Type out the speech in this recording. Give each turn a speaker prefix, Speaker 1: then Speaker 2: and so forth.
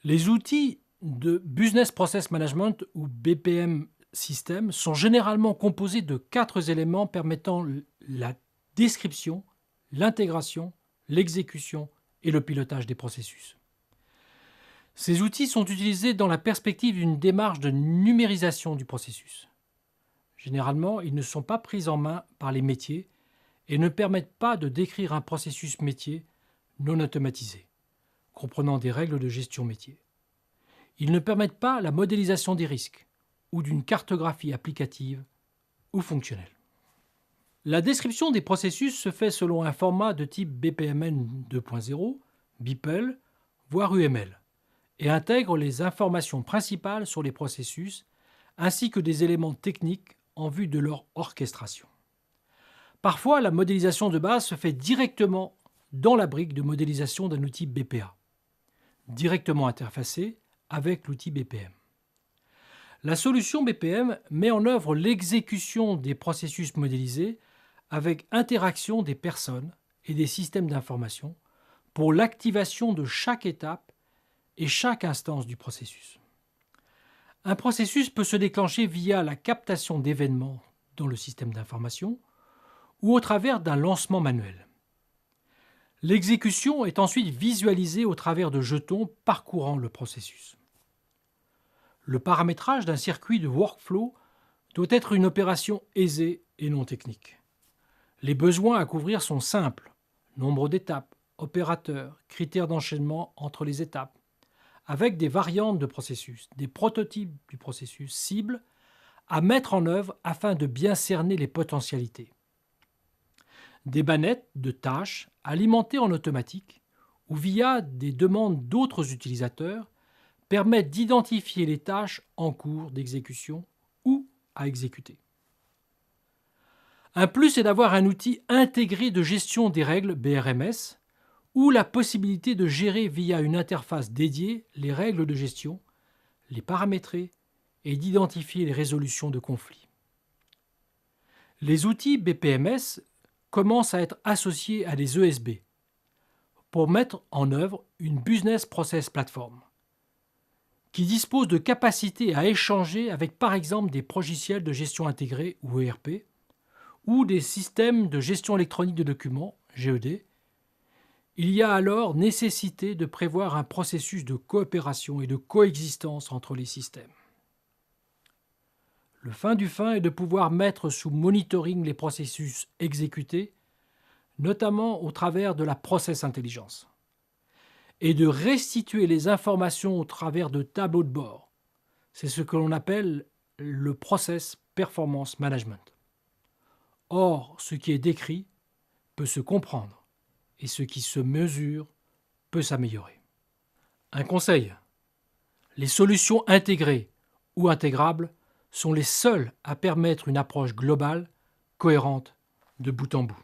Speaker 1: Les outils de Business Process Management ou BPM System sont généralement composés de 4 éléments permettant la description, l'intégration, l'exécution et le pilotage des processus. Ces outils sont utilisés dans la perspective d'une démarche de numérisation du processus. Généralement, ils ne sont pas pris en main par les métiers et ne permettent pas de décrire un processus métier non automatisé, comprenant des règles de gestion métier. Ils ne permettent pas la modélisation des risques ou d'une cartographie applicative ou fonctionnelle. La description des processus se fait selon un format de type BPMN 2.0, BPEL, voire UML, et intègre les informations principales sur les processus ainsi que des éléments techniques en vue de leur orchestration. Parfois, la modélisation de base se fait directement dans la brique de modélisation d'un outil BPA, directement interfacé avec l'outil BPM. La solution BPM met en œuvre l'exécution des processus modélisés avec interaction des personnes et des systèmes d'information pour l'activation de chaque étape et chaque instance du processus. Un processus peut se déclencher via la captation d'événements dans le système d'information ou au travers d'un lancement manuel. L'exécution est ensuite visualisée au travers de jetons parcourant le processus. Le paramétrage d'un circuit de workflow doit être une opération aisée et non technique. Les besoins à couvrir sont simples: nombre d'étapes, opérateurs, critères d'enchaînement entre les étapes, avec des variantes de processus, des prototypes du processus cible à mettre en œuvre afin de bien cerner les potentialités. Des bannettes de tâches alimentées en automatique ou via des demandes d'autres utilisateurs permettent d'identifier les tâches en cours d'exécution ou à exécuter. Un plus est d'avoir un outil intégré de gestion des règles BRMS ou la possibilité de gérer via une interface dédiée les règles de gestion, les paramétrer et d'identifier les résolutions de conflits. Les outils BPMS commencent à être associés à des ESB pour mettre en œuvre une Business Process Platform qui dispose de capacités à échanger avec par exemple des logiciels de gestion intégrée ou ERP ou des systèmes de gestion électronique de documents, GED. Il y a alors nécessité de prévoir un processus de coopération et de coexistence entre les systèmes. Le fin du fin est de pouvoir mettre sous monitoring les processus exécutés, notamment au travers de la process intelligence, et de restituer les informations au travers de tableaux de bord. C'est ce que l'on appelle le process performance management. Or, ce qui est décrit peut se comprendre et ce qui se mesure peut s'améliorer. Un conseil: les solutions intégrées ou intégrables sont les seules à permettre une approche globale, cohérente, de bout en bout.